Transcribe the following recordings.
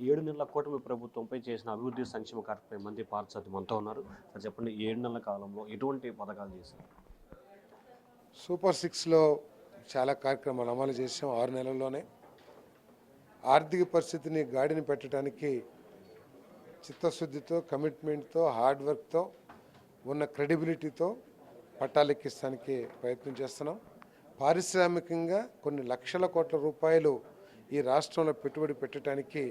7 నెలల కూటమి ప్రభుత్వంపై చేసిన అభివృద్ధి సంక్షేమ కార్యక్రమం మంత్రి పార్థసారథి మనతో ఉన్నారు. సార్ చెప్పండి, 7 నెలల కాలంలో ఎటువంటి పథకాలు చేశారు? సూపర్ సిక్స్లో చాలా కార్యక్రమాలు అమలు చేసాం 6 నెలల్లోనే. ఆర్థిక పరిస్థితిని గాడిని పెట్టడానికి చిత్తశుద్ధితో, కమిట్మెంట్తో, హార్డ్ వర్క్తో, ఉన్న క్రెడిబిలిటీతో పట్టాలెక్కిస్తానికి ప్రయత్నం చేస్తున్నాం. పారిశ్రామికంగా కొన్ని లక్షల కోట్ల రూపాయలు ఈ రాష్ట్రంలో పెట్టుబడి పెట్టడానికి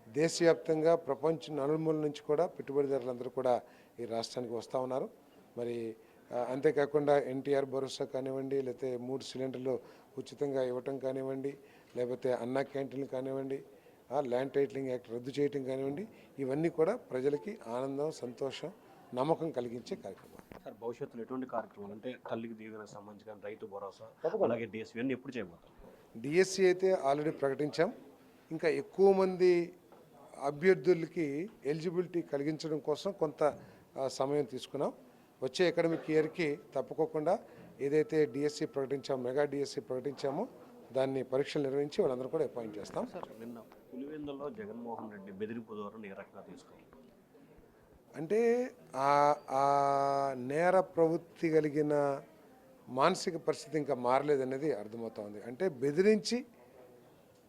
దేశవ్యాప్తంగా ప్రపంచం నలుమూల నుంచి కూడా పెట్టుబడిదారులందరూ కూడా ఈ రాష్ట్రానికి వస్తూ ఉన్నారు. మరి అంతేకాకుండా ఎన్టీఆర్ భరోసా కానివ్వండి, లేకపోతే 3 సిలిండర్లు ఉచితంగా ఇవ్వటం కానివ్వండి, లేకపోతే అన్నా క్యాంటీన్లు కానివ్వండి, ల్యాండ్ టైటిలింగ్ యాక్ట్ రద్దు చేయటం కానివ్వండి, ఇవన్నీ కూడా ప్రజలకి ఆనందం, సంతోషం, నమ్మకం కలిగించే కార్యక్రమాలు. సార్ భవిష్యత్తులో ఎటువంటి కార్యక్రమాలు అంటే తల్లికి దీవెనకు సంబంధించి కానీ రైతు భరోసా అలాగే డిఎస్సీ ఇవన్నీ ఎప్పుడు చేయబోతారు? డిఎస్సీ అయితే ఆల్రెడీ ప్రకటించాం. ఇంకా ఎక్కువ మంది అభ్యర్థులకి ఎలిజిబిలిటీ కలిగించడం కోసం కొంత సమయం తీసుకున్నాం. వచ్చే అకాడమిక్ ఇయర్కి తప్పుకోకుండా ఏదైతే డిఎస్సీ ప్రకటించామో, మెగా డిఎస్సీ ప్రకటించామో దాన్ని పరీక్షలు నిర్వహించి వాళ్ళందరూ కూడా అపాయింట్ చేస్తాం. సార్ నిన్న పులివెందుల్లో జగన్మోహన్ రెడ్డి బెదిరింపు ధోరణి ఏ రకంగా తీసుకోవాలి? అంటే ఆ నేర ప్రవృత్తి కలిగిన మానసిక పరిస్థితి ఇంకా మారలేదనేది అర్థమవుతోంది. అంటే బెదిరించి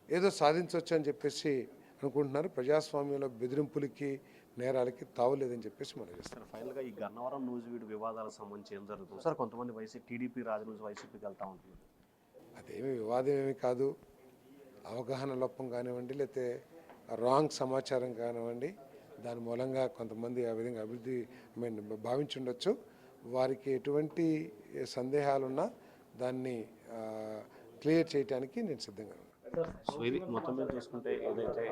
ఏదో సాధించవచ్చు అని చెప్పేసి అనుకుంటున్నారు. ప్రజాస్వామ్యంలో బెదిరింపులకి, నేరాలకి తావులేదని చెప్పేసి మనం చేస్తాం. ఫైనల్గా ఈ గన్నవరం నూజివీడు వివాదాలకు సంబంధించి ఏం జరుగుతుంది సార్? కొంతమంది టీడీపీ రాజు నుంచి వైసీపీకి వెళ్తూ ఉంటుంది. అదేమి వివాదం ఏమి కాదు. అవగాహన లోపం కానివ్వండి, లేకపోతే రాంగ్ సమాచారం కానివ్వండి, దాని మూలంగా కొంతమంది ఆ విధంగా అభివృద్ధి భావించుండొచ్చు. వారికి ఎటువంటి సందేహాలున్నా దాన్ని క్లియర్ చేయడానికి నేను సిద్ధంగా ఉన్నాను. సో ఇది మొత్తం మీద చూసుకుంటే ఏదైతే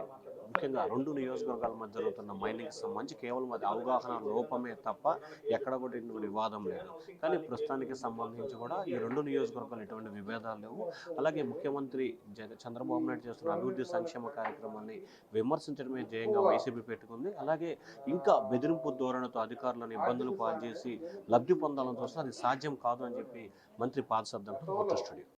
ముఖ్యంగా 2 నియోజకవర్గాల మధ్య జరుగుతున్న మైనింగ్కి సంబంధించి కేవలం అది అవగాహన లోపమే తప్ప ఎక్కడ కూడా ఎటువంటి వివాదం లేదు. కానీ ప్రస్తుతానికి సంబంధించి కూడా ఈ 2 నియోజకవర్గాలు ఎటువంటి విభేదాలు లేవు. అలాగే ముఖ్యమంత్రి చంద్రబాబు నాయుడు చేస్తున్న అభివృద్ధి సంక్షేమ కార్యక్రమాన్ని విమర్శించడమే ధ్యేయంగా వైసీపీ పెట్టుకుంది. అలాగే ఇంకా బెదిరింపు ధోరణితో అధికారులను ఇబ్బందులు పాల్చేసి లబ్ధి పొందాలని చూస్తే అది సాధ్యం కాదు అని చెప్పి మంత్రి పార్థసారథి అంటారు. స్టూడియో.